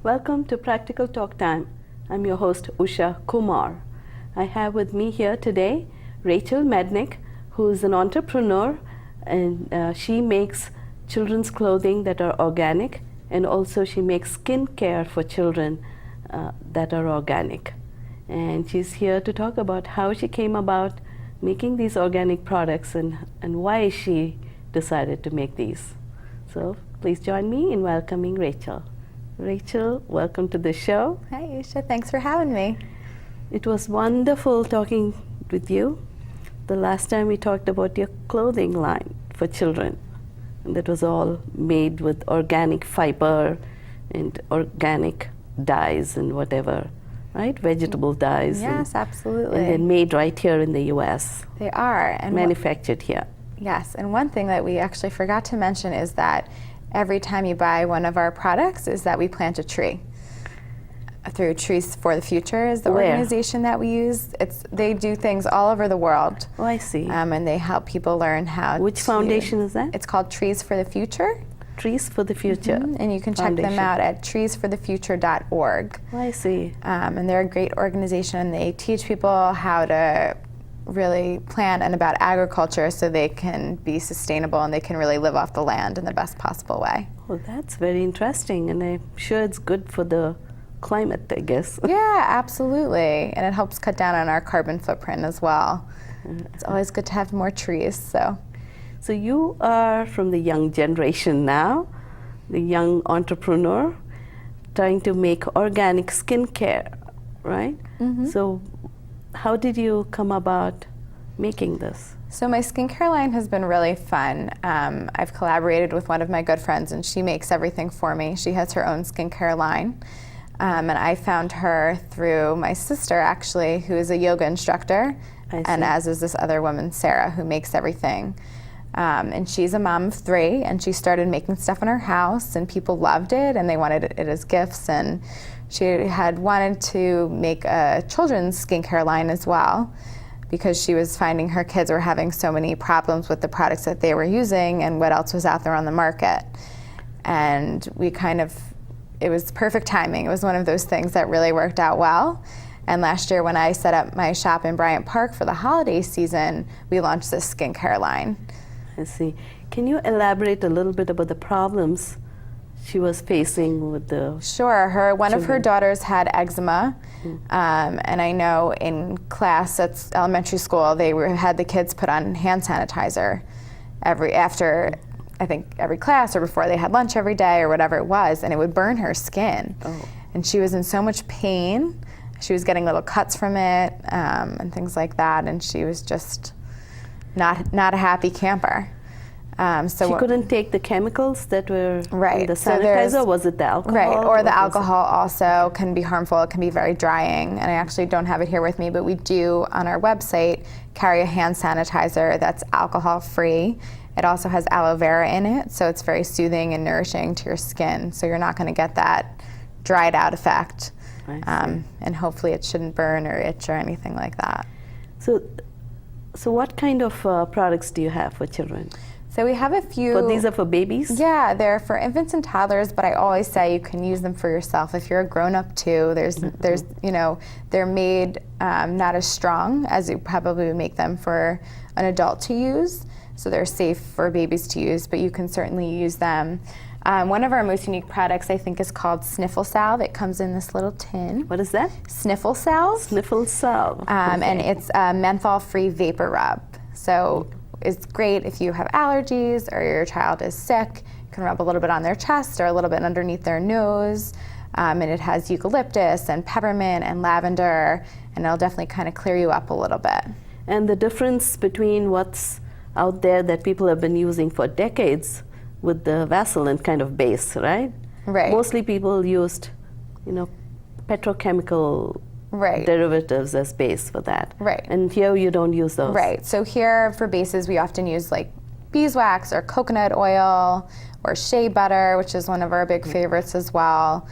Welcome to Practical Talk Time. I'm your host, Usha Kumar. I have with me here today Rachel Mednick, who is an entrepreneur, and she makes children's clothing that are organic, and also she makes skin care for children that are organic. And she's here to talk about how she came about making these organic products and why she decided to make these. So please join me in welcoming Rachel. Rachel, welcome to the show. Hi, Usha. Thanks for having me. It was wonderful talking with you. The last time we talked about your clothing line for children. And that was all made with organic fiber and organic dyes and whatever, right? Vegetable dyes. Yes, absolutely. And then made right here in the U.S. They are. And manufactured here. Yes, and one thing that we actually forgot to mention is that every time you buy one of our products is that we plant a tree. Through Trees for the Future is the organization that we use. They do things all over the world. Oh, I see. And they help people learn how Which foundation is that? It's called Trees for the Future. Trees for the Future. Mm-hmm. And you can check them out at treesforthefuture.org. Oh, I see. And they're a great organization. They teach people how to really plan and about agriculture so they can be sustainable and they can really live off the land in the best possible way. Well, that's very interesting, and I'm sure it's good for the climate, I guess. Yeah, absolutely. And it helps cut down on our carbon footprint as well. It's always good to have more trees. So you are from the young generation now, the young entrepreneur, trying to make organic skincare, right? Mm-hmm. So how did you come about making this? So my skincare line has been really fun. I've collaborated with one of my good friends, and she makes everything for me. She has her own skincare line. And I found her through my sister, actually, who is a yoga instructor, and as is this other woman, Sarah, who makes everything. And she's a mom of 3, and she started making stuff in her house, and people loved it, and they wanted it as gifts. And she had wanted to make a children's skincare line as well, because she was finding her kids were having so many problems with the products that they were using and what else was out there on the market. And it was perfect timing. It was one of those things that really worked out well. And last year when I set up my shop in Bryant Park for the holiday season, we launched this skincare line. I see. Can you elaborate a little bit about the problems she was facing with the Sure. One of her daughters had eczema. Mm. And I know in class at elementary school, they had the kids put on hand sanitizer after I think every class or before they had lunch every day or whatever it was, and it would burn her skin. Oh. And she was in so much pain. She was getting little cuts from it and things like that, and she was just not a happy camper. She couldn't take the chemicals that were in the sanitizer, was it the alcohol? Right, or the alcohol also can be harmful. It can be very drying, and I actually don't have it here with me, but we do on our website carry a hand sanitizer that's alcohol-free. It also has aloe vera in it, so it's very soothing and nourishing to your skin, so you're not going to get that dried out effect. And hopefully it shouldn't burn or itch or anything like that. So what kind of products do you have for children? So we have a few. But these are for babies? Yeah, they're for infants and toddlers, but I always say you can use them for yourself. If you're a grown-up too, there's they're made not as strong as you probably would make them for an adult to use. So they're safe for babies to use, but you can certainly use them. One of our most unique products, I think, is called Sniffle Sal. That comes in this little tin. What is that? Sniffle Sal. Sniffle Sal. And it's a menthol-free vapor rub. So it's great if you have allergies or your child is sick. You can rub a little bit on their chest or a little bit underneath their nose. And it has eucalyptus and peppermint and lavender, and it'll definitely kind of clear you up a little bit. And the difference between what's out there that people have been using for decades with the Vaseline kind of base, right? Right. Mostly people used, petrochemical derivatives as base for that. Right. And here you don't use those. Right. So here for bases we often use like beeswax or coconut oil or shea butter, which is one of our big favorites as well.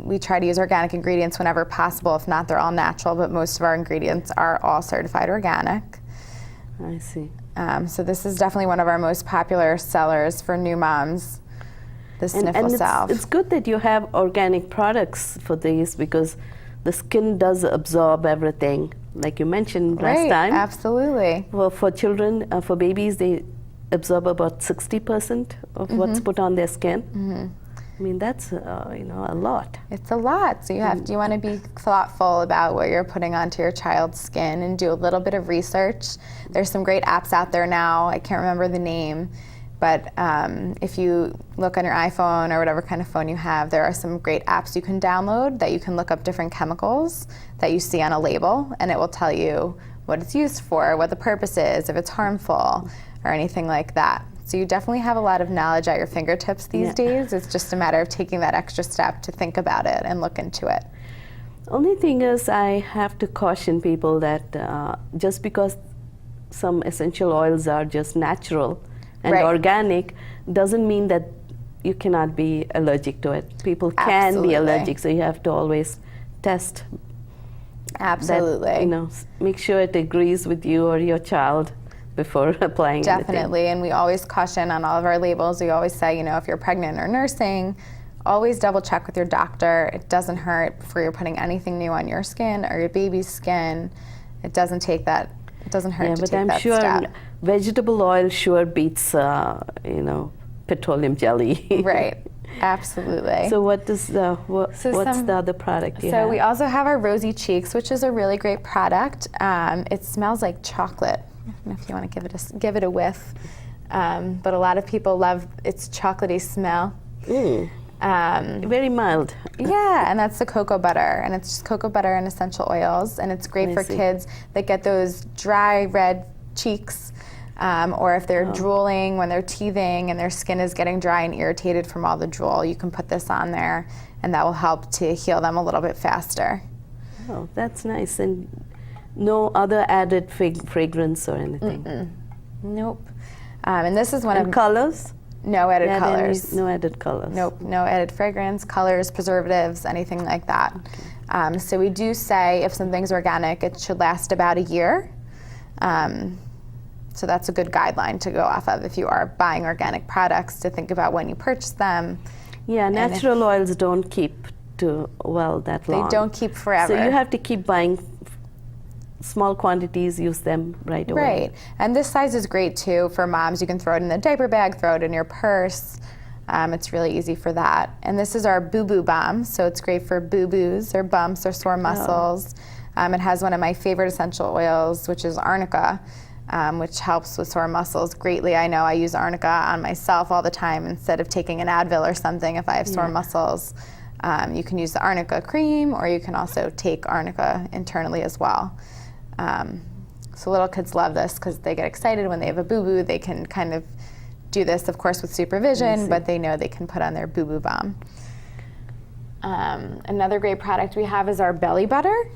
We try to use organic ingredients whenever possible. If not, they're all natural, but most of our ingredients are all certified organic. I see. So this is definitely one of our most popular sellers for new moms. the Sniffle Sal. It's good that you have organic products for these because the skin does absorb everything, like you mentioned last time. Absolutely. Well, for children, for babies, they absorb about 60% of what's put on their skin. I mean, that's a lot. It's a lot. So you want to be thoughtful about what you're putting onto your child's skin and do a little bit of research. There's some great apps out there now. I can't remember the name, but if you look on your iPhone or whatever kind of phone you have, there are some great apps you can download that you can look up different chemicals that you see on a label, and it will tell you what it's used for, what the purpose is, if it's harmful, or anything like that. So you definitely have a lot of knowledge at your fingertips these days. It's just a matter of taking that extra step to think about it and look into it. Only thing is, I have to caution people that just because some essential oils are just natural and organic doesn't mean that you cannot be allergic to it. People can be allergic, so you have to always test. Absolutely. That, make sure it agrees with you or your child before applying Definitely, anything. And we always caution on all of our labels, we always say, if you're pregnant or nursing, always double check with your doctor. It doesn't hurt before you're putting anything new on your skin or your baby's skin. It doesn't hurt to take that step. I'm sure vegetable oil sure beats, petroleum jelly. Right, absolutely. So what's the other product you have? So we also have our Rosy Cheeks, which is a really great product. It smells like chocolate. I don't know if you want to give it a whiff, but a lot of people love its chocolatey smell. Very mild. Yeah, and that's the cocoa butter, and it's just cocoa butter and essential oils, and it's great for kids that get those dry red cheeks, or if they're drooling when they're teething and their skin is getting dry and irritated from all the drool. You can put this on there, and that will help to heal them a little bit faster. Oh, that's nice. And no other added fragrance or anything? Nope. And this is one of colors? No added colors. No added colors. Nope. No added fragrance, colors, preservatives, anything like that. Okay. So we do say if something's organic, it should last about a year. So that's a good guideline to go off of if you are buying organic products, to think about when you purchase them. Yeah, natural oils don't keep that long. They don't keep forever. So you have to keep buying small quantities, use them right away. Right, and this size is great too for moms. You can throw it in the diaper bag, throw it in your purse. It's really easy for that. And this is our Boo Boo Balm, so it's great for boo-boos or bumps or sore muscles. It has one of my favorite essential oils, which is arnica, which helps with sore muscles greatly. I know I use arnica on myself all the time instead of taking an Advil or something if I have sore muscles. You can use the arnica cream, or you can also take arnica internally as well. So little kids love this because they get excited when they have a boo-boo. They can kind of do this, of course, with supervision, but they know they can put on their Boo Boo Balm. Another great product we have is our belly butter.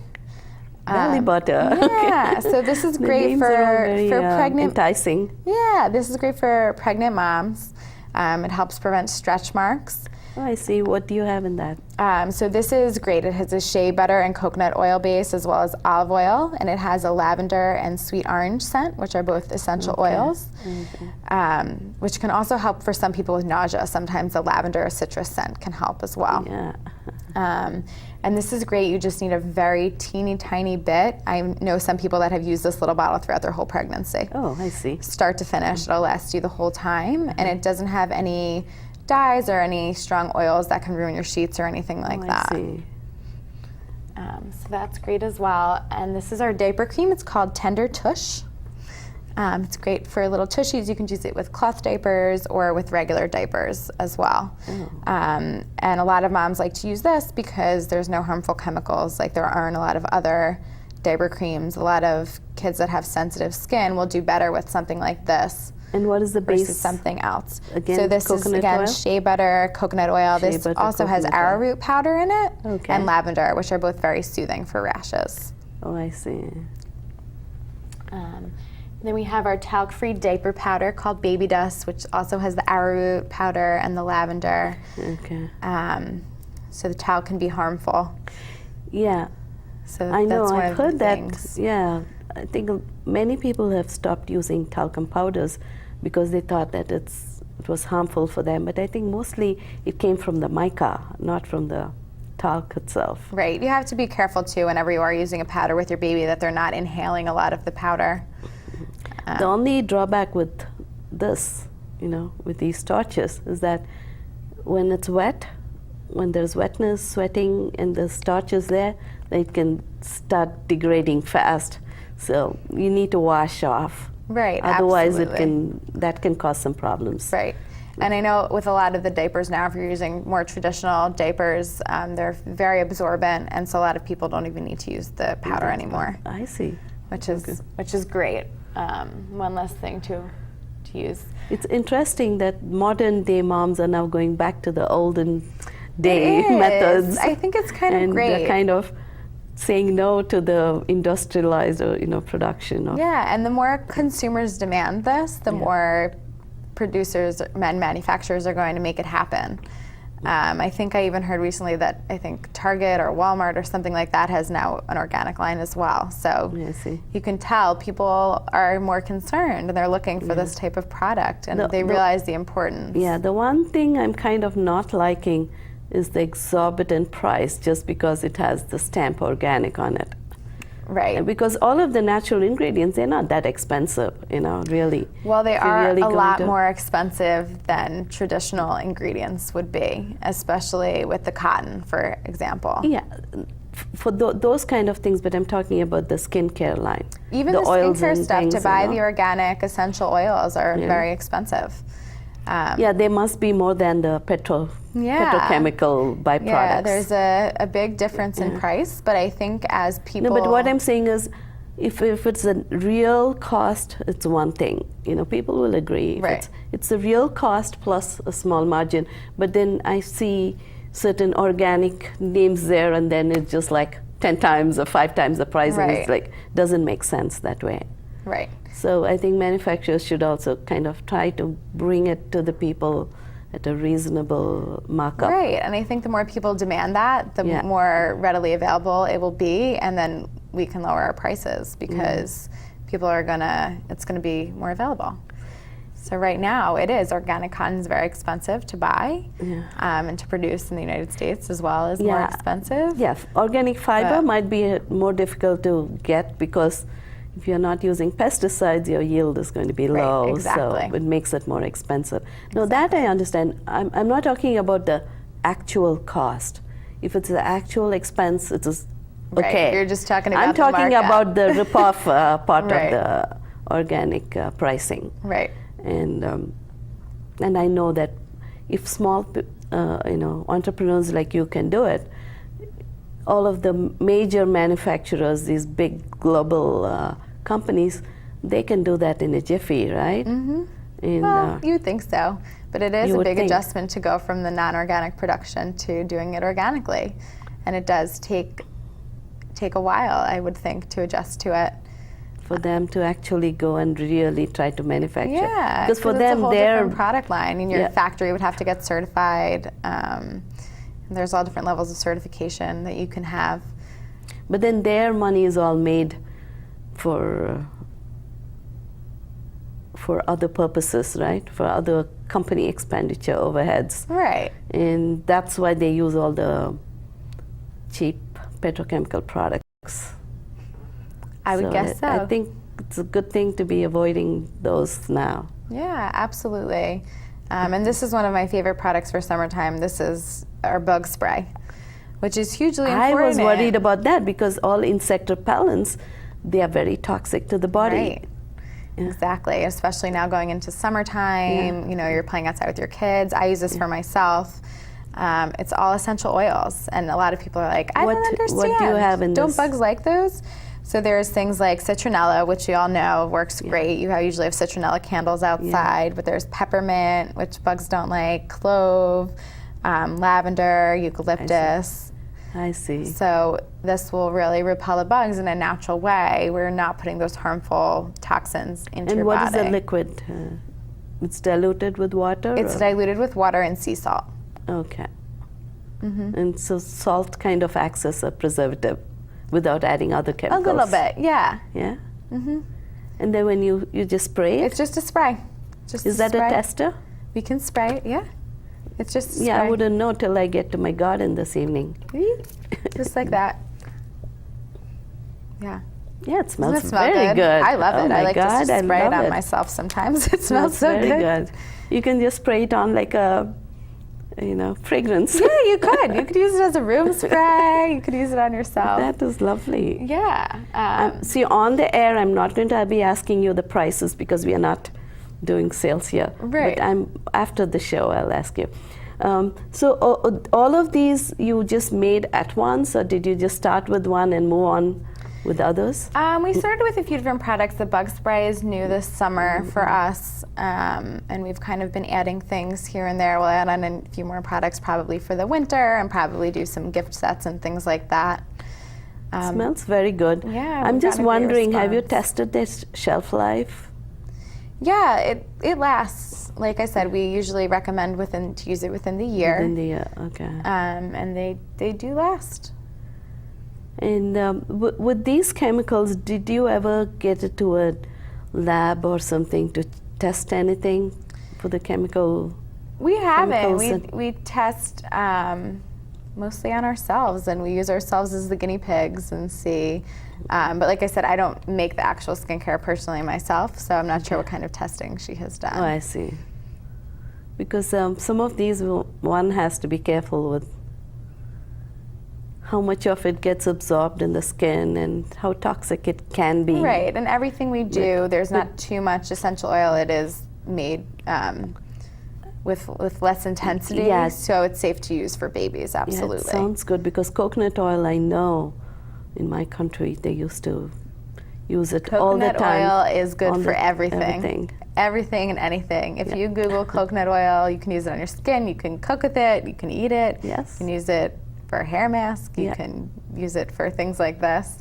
Belly butter. Yeah, so this is great for pregnant. Enticing. Yeah, this is great for pregnant moms. It helps prevent stretch marks. Oh, I see. What do you have in that? So this is great. It has a shea butter and coconut oil base, as well as olive oil, and it has a lavender and sweet orange scent, which are both essential oils, which can also help for some people with nausea. Sometimes the lavender or citrus scent can help as well. Yeah. And this is great. You just need a very teeny tiny bit. I know some people that have used this little bottle throughout their whole pregnancy. Oh, I see. Start to finish. It'll last you the whole time, and it doesn't have any dyes or any strong oils that can ruin your sheets or anything like that. I see. So that's great as well. And this is our diaper cream. It's called Tender Tush. It's great for little tushies. You can use it with cloth diapers or with regular diapers as well. And a lot of moms like to use this because there's no harmful chemicals like there are in a lot of other diaper creams. A lot of kids that have sensitive skin will do better with something like this. And what is the base? Versus something else. Again, so this is, again, oil? Shea butter, coconut oil. This also has arrowroot powder in it and lavender, which are both very soothing for rashes. Oh, I see. Then we have our talc-free diaper powder called Baby Dust, which also has the arrowroot powder and the lavender. Okay. So the talc can be harmful. Yeah. So I know, that's one I've of the heard that. things. Yeah. I think many people have stopped using talcum powders because they thought that it's it was harmful for them. But I think mostly it came from the mica, not from the talc itself. Right. You have to be careful too whenever you are using a powder with your baby that they're not inhaling a lot of the powder. The only drawback with this, with these starches, is that when it's wet, when there's wetness, sweating, and the starch is there, it can start degrading fast. So you need to wash off. Right. Otherwise, absolutely. that can cause some problems. Right. And I know with a lot of the diapers now, if you're using more traditional diapers, they're very absorbent, and so a lot of people don't even need to use the powder anymore. I see. Which is great. One less thing to use. It's interesting that modern day moms are now going back to the olden day methods. I think it's kind of and great. they're kind of saying no to the industrialized production of. Yeah, and the more consumers demand this, the more producers and manufacturers are going to make it happen. I think I even heard recently that I think Target or Walmart or something like that has now an organic line as well. So you can tell people are more concerned and they're looking for this type of product, and they realize the importance. Yeah, the one thing I'm kind of not liking is the exorbitant price just because it has the stamp organic on it. Right. Because all of the natural ingredients, they're not that expensive, really. Well, they are a lot more expensive than traditional ingredients would be, especially with the cotton, for example. Yeah, for those kind of things, but I'm talking about the skincare line. Even the skincare stuff, to buy the organic essential oils are very expensive. Yeah, they must be more than the petrochemical byproducts. Yeah, there's a big difference in price, but I think as people... No, but what I'm saying is, if it's a real cost, it's one thing. People will agree. Right. It's a real cost plus a small margin, but then I see certain organic names there, and then it's just like 10 times or 5 times the price, and it's like, doesn't make sense that way. Right. So I think manufacturers should also kind of try to bring it to the people at a reasonable markup. Right, and I think the more people demand that, the more readily available it will be, and then we can lower our prices because people are it's gonna be more available. So right now it is, organic cotton is very expensive to buy and to produce in the United States as well as more expensive. Yeah, organic fiber might be more difficult to get because if you're not using pesticides, your yield is going to be low, so it makes it more expensive. No, that I understand. I'm not talking about the actual cost. If it's the actual expense, it is okay. You're just talking about I'm talking the about the rip-off part of the organic pricing. Right. And I know that if small, entrepreneurs like you can do it, all of the major manufacturers, these big global companies, they can do that in a jiffy, right? Mm-hmm. Well, you'd think so, but it is a big adjustment to go from the non-organic production to doing it organically, and it does take a while, I would think, to adjust to it. For them to actually go and really try to manufacture. Yeah, because for them, it's a whole different product line, and your factory would have to get certified. There's all different levels of certification that you can have. But then their money is all made for other purposes, right? For other company expenditure overheads. Right. And that's why they use all the cheap petrochemical products. I would guess so. I think it's a good thing to be avoiding those now. Yeah, absolutely. And this is one of my favorite products for summertime. This is our bug spray, which is hugely important. I was worried about that because all insect repellents, they are very toxic to the body. Right. Yeah. Exactly, especially now going into summertime, you're playing outside with your kids. I use this for myself. It's all essential oils, and a lot of people are like, I don't understand. What do you have in this? Don't bugs like those? So there's things like citronella, which you all know works great. You usually have citronella candles outside, but there's peppermint, which bugs don't like, clove, lavender, eucalyptus. I see. So this will really repel the bugs in a natural way. We're not putting those harmful toxins into your body. And what is the liquid? It's diluted with water? It's diluted with water and sea salt. Okay. Mm-hmm. And so salt kind of acts as a preservative without adding other chemicals? A little bit, yeah. Yeah? Mm-hmm. And then when you just spray it? It's just a spray. Is that a tester? We can spray, yeah. It's just spray. Yeah, I wouldn't know till I get to my garden this evening. Just like that. Yeah. Yeah, it smells Doesn't it smell very good. I love it. Oh my I like God, to just spray I it love on myself sometimes. It smells so very good. You can just spray it on like a, fragrance. Yeah, you could. You could use it as a room spray. You could use it on yourself. That is lovely. Yeah. See, on the air, I'm not going to be asking you the prices because we are not doing sales here. Right. But after the show, I'll ask you. So all of these you just made at once, or did you just start with one and move on with others? We started with a few different products. The bug spray is new this summer for us, and we've kind of been adding things here and there. We'll add on a few more products probably for the winter, and probably do some gift sets and things like that. Smells very good. Yeah, I'm we've just gotten a great wondering, have you response. tested this shelf life? Yeah, it lasts. Like I said, we usually recommend to use it within the year. Within the year, okay. And they do last. And with these chemicals, did you ever get it to a lab or something to test anything for the chemical? We haven't. chemicals We test mostly on ourselves, and we use ourselves as the guinea pigs and see. But like I said, I don't make the actual skincare personally myself, so I'm not sure what kind of testing she has done. Oh, I see. Because some of these, one has to be careful with how much of it gets absorbed in the skin and how toxic it can be. Right, and everything we do, there's not too much essential oil. It is made with less intensity, Yes. so it's safe to use for babies, absolutely. Yeah, it sounds good because coconut oil, I know in my country they used to use it all the Coconut time. oil is good on for the- everything. Everything and anything. If you Google coconut oil, you can use it on your skin, you can cook with it, you can eat it. Yes. You can use it for a hair mask, you Yeah. can use it for things like this.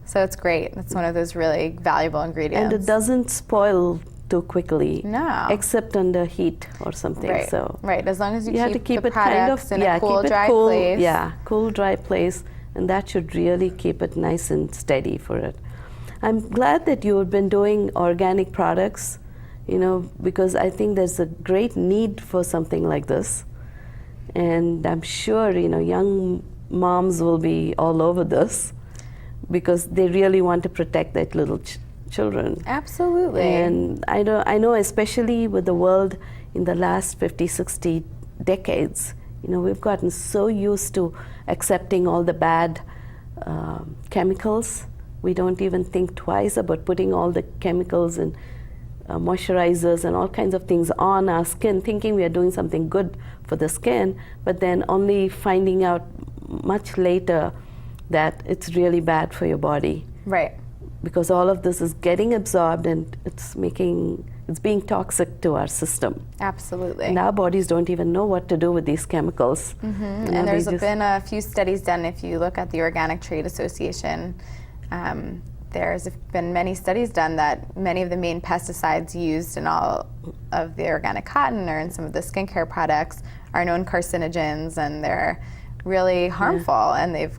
So it's great. It's one of those really valuable ingredients. And it doesn't spoil too quickly. No. Except under heat or something. Right. So Right. As long as you have to keep the it kind of products in a cool, keep it dry cool, place. Yeah, cool, dry place, and that should really keep it nice and steady for it. I'm glad that you've been doing organic products, because I think there's a great need for something like this, and I'm sure young moms will be all over this because they really want to protect their little children. Absolutely. And I know especially with the world in the last 50, 60 decades, we've gotten so used to accepting all the bad chemicals. We don't even think twice about putting all the chemicals and moisturizers and all kinds of things on our skin, thinking we are doing something good for the skin, but then only finding out much later that it's really bad for your body. Right. Because all of this is getting absorbed and it's being toxic to our system. Absolutely. And our bodies don't even know what to do with these chemicals. And there's been a few studies done. If you look at the Organic Trade Association, there's been many studies done that many of the main pesticides used in all of the organic cotton or in some of the skincare products are known carcinogens, and they're really harmful, and they've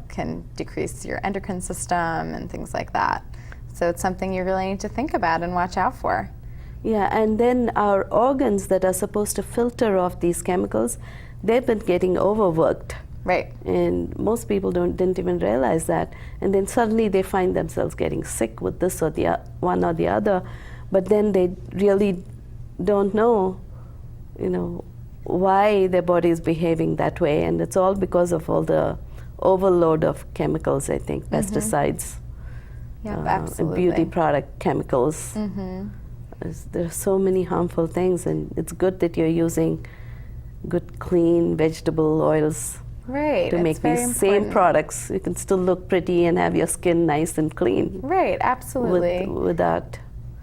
can decrease your endocrine system and things like that. So it's something you really need to think about and watch out for. Yeah, and then our organs that are supposed to filter off these chemicals, they've been getting overworked. Right. And most people didn't even realize that. And then suddenly they find themselves getting sick with this or the one or the other. But then they really don't know, why their body is behaving that way. And it's all because of all the overload of chemicals, I think, pesticides, Yep, and absolutely. beauty product chemicals. There are so many harmful things, and it's good that you're using good, clean vegetable oils Right. to it's make very these same important. products. You can still look pretty and have your skin nice and clean Right, absolutely. without.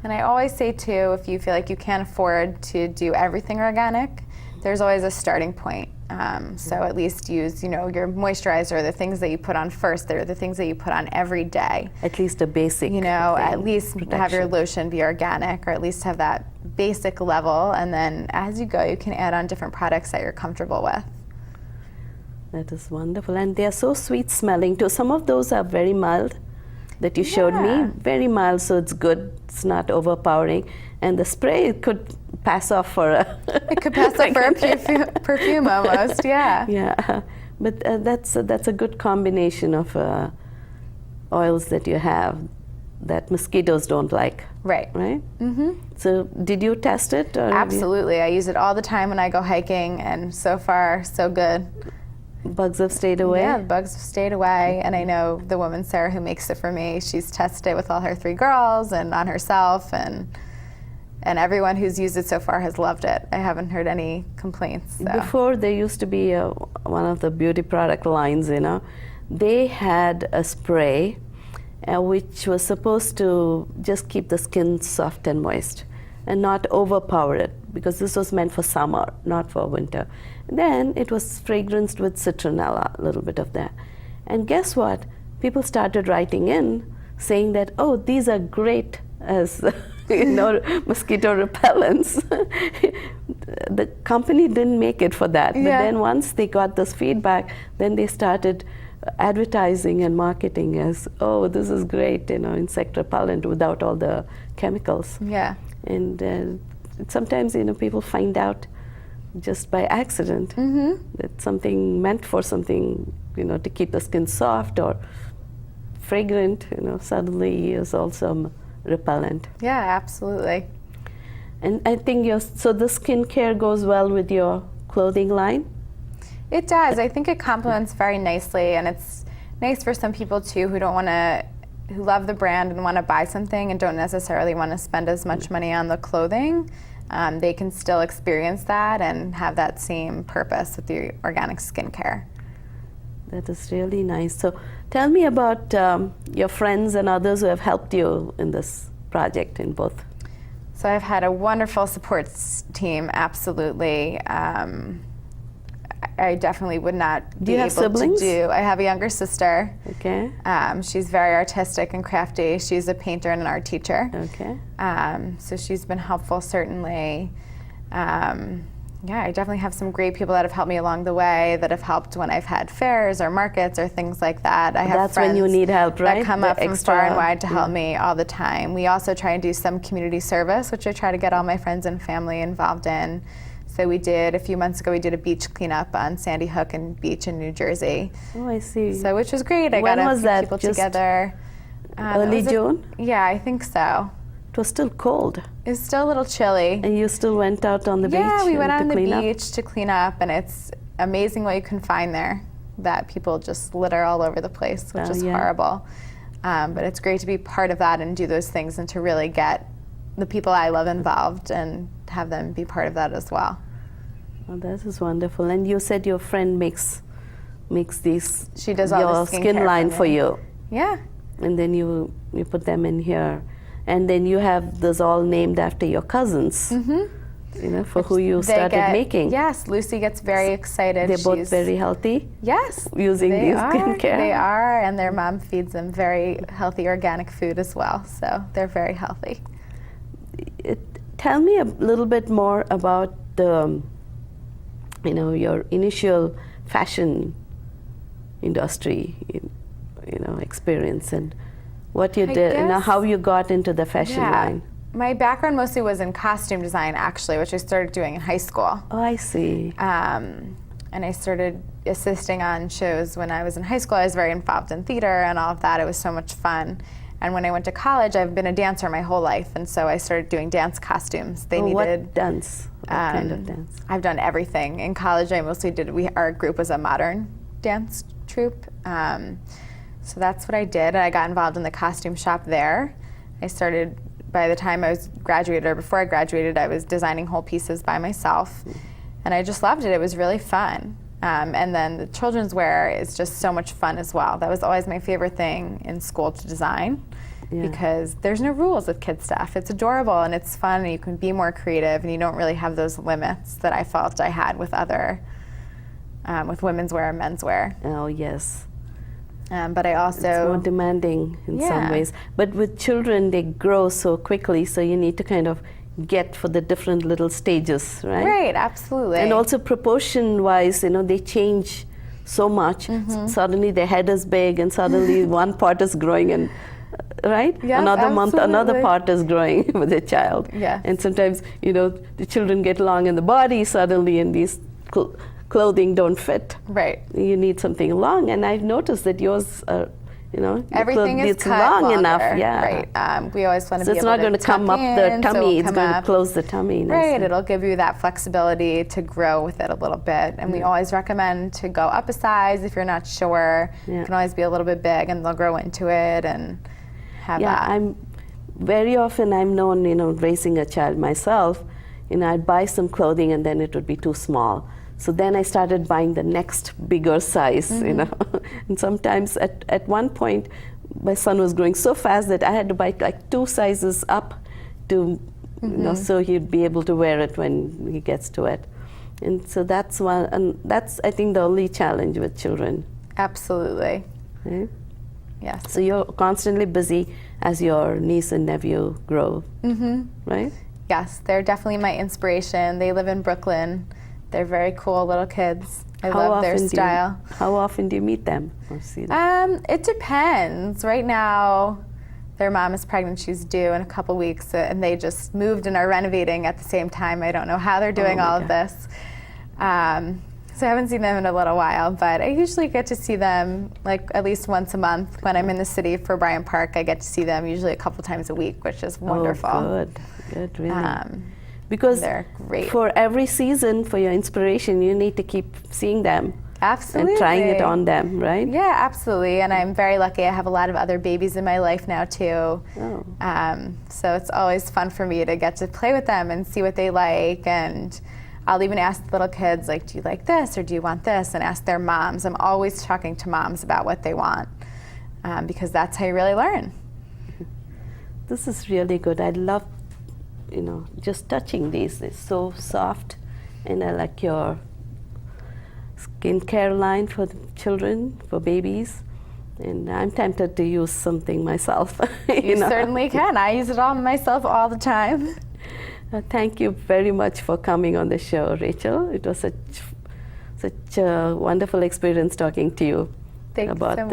And I always say too, if you feel like you can't afford to do everything organic, there's always a starting point. So at least use, your moisturizer, the things that you put on first. They're the things that you put on every day. At least a basic. At least have your protection. lotion be organic, or at least have that basic level. And then as you go, you can add on different products that you're comfortable with. That is wonderful, and they are so sweet smelling too. Some of those are very mild. that you showed me. Very mild, so it's good. It's not overpowering. And the spray could pass off for a... It could pass off for a perfume almost, yeah. Yeah, but that's a good combination of oils that you have that mosquitoes don't like. Right. Right? Mm-hmm. So did you test it? Or Absolutely. I use it all the time when I go hiking, and so far, so good. Bugs have stayed away? Yeah, the bugs have stayed away, and I know the woman, Sarah, who makes it for me, she's tested it with all her 3 girls and on herself, and everyone who's used it so far has loved it. I haven't heard any complaints. So. Before, there used to be one of the beauty product lines, they had a spray which was supposed to just keep the skin soft and moist and not overpower it, because this was meant for summer, not for winter. Then it was fragranced with citronella, a little bit of that. And guess what? People started writing in saying that, oh, these are great as mosquito repellents. The company didn't make it for that. But then once they got this feedback, then they started advertising and marketing as, oh, this is great, insect repellent without all the chemicals. Yeah. And sometimes, people find out just by accident that something meant for something, to keep the skin soft or fragrant, suddenly is also repellent. Yeah, absolutely. And I think so the skincare goes well with your clothing line? It does. I think it complements very nicely, and it's nice for some people too who who love the brand and want to buy something and don't necessarily want to spend as much money on the clothing. They can still experience that and have that same purpose with the organic skincare. That is really nice. So tell me about your friends and others who have helped you in this project in both. So I've had a wonderful support team, absolutely. I definitely would not be able siblings? to do. I have a younger sister. Okay. She's very artistic and crafty. She's a painter and an art teacher. Okay. So she's been helpful, certainly. I definitely have some great people that have helped me along the way, that have helped when I've had fairs or markets or things like that. I have That's friends when you need help, right? that come The up from extra, far and wide to help me all the time. We also try and do some community service, which I try to get all my friends and family involved in. So a few months ago, we did a beach cleanup on Sandy Hook and Beach in New Jersey. Oh, I see. So, which was great. I When got was a few that? people Just together. early June? Yeah, I think so. It was still cold. It was still a little chilly. And you still went out on the beach? Yeah, we went out on the clean beach to clean up, and it's amazing what you can find there. That people just litter all over the place, which is horrible. But it's great to be part of that and do those things, and to really get the people I love involved and have them be part of that as well. Oh, that is wonderful. And you said your friend makes these. She does all your the skin skincare line for for me. you. Yeah. And then you put them in here, and then you have those all named after your cousins. For who you started making. Yes, Lucy gets very excited. They're both very healthy. Yes, using these skincare. They are, and their mom feeds them very healthy organic food as well. So they're very healthy. Tell me a little bit more about the. Your initial fashion industry, experience, and what you did, and how you got into the fashion line. My background mostly was in costume design, actually, which I started doing in high school. Oh, I see. And I started assisting on shows when I was in high school. I was very involved in theater and all of that. It was so much fun. And when I went to college, I've been a dancer my whole life, and so I started doing dance costumes. What dance? What kind of dance? I've done everything. In college, I mostly did. Our group was a modern dance troupe, so that's what I did. I got involved in the costume shop there. I started. By the time I was graduated, or before I graduated, I was designing whole pieces by myself, and I just loved it. It was really fun. And then the children's wear is just so much fun as well. That was always my favorite thing in school to design, because there's no rules with kid stuff. It's adorable and it's fun, and you can be more creative, and you don't really have those limits that I felt I had with with women's wear and men's wear. Oh, yes. But I also... It's more demanding in some ways. But with children, they grow so quickly, so you need to kind of get for the different little stages, right? Right, absolutely. And also proportion-wise, they change so much. Suddenly their head is big, and suddenly one part is growing, and right? Yes, Another month, another absolutely. part is growing with a child. Yes. And sometimes, the children get long in the body suddenly, and these clothing don't fit. Right. You need something long, and I've noticed that yours are, Everything is it's cut long longer, enough. Yeah. Right. We always want to So be it's able not to going to come tuck up the in, so tummy. It's come going to up. close the tummy. Right. It'll give you that flexibility to grow with it a little bit. And we always recommend to go up a size if you're not sure. Yeah. It can always be a little bit big, and they'll grow into it and have that. I'm very often I'm known, raising a child myself. I'd buy some clothing and then it would be too small. So then I started buying the next bigger size, And sometimes at one point, my son was growing so fast that I had to buy like 2 sizes up to, so he'd be able to wear it when he gets to it. And so that's one, and that's, I think, the only challenge with children. Absolutely. Right? Yes. So you're constantly busy as your niece and nephew grow, right? Yes, they're definitely my inspiration. They live in Brooklyn. They're very cool little kids. I love their style. How often do you meet them or see them? It depends. Right now, their mom is pregnant. She's due in a couple weeks, and they just moved and are renovating at the same time. I don't know how they're doing all of this. So I haven't seen them in a little while, but I usually get to see them like at least once a month. When I'm in the city for Bryant Park, I get to see them usually a couple times a week, which is wonderful. Oh, good, really. Because they're great. For every season, for your inspiration, you need to keep seeing them. Absolutely. And trying it on them, right? Yeah, absolutely. And I'm very lucky. I have a lot of other babies in my life now, too. Oh. So it's always fun for me to get to play with them and see what they like. And I'll even ask the little kids, like, do you like this or do you want this? And ask their moms. I'm always talking to moms about what they want because that's how you really learn. This is really good. I love, just touching these. It's so soft. And I like your skincare line for the children, for babies. And I'm tempted to use something myself. You certainly can. I use it all myself all the time. Thank you very much for coming on the show, Rachel. It was such a wonderful experience talking to you about, so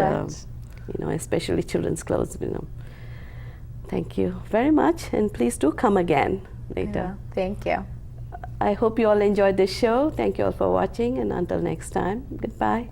much. Especially children's clothes. Thank you very much, and please do come again later. Yeah, thank you. I hope you all enjoyed this show. Thank you all for watching, and until next time, goodbye.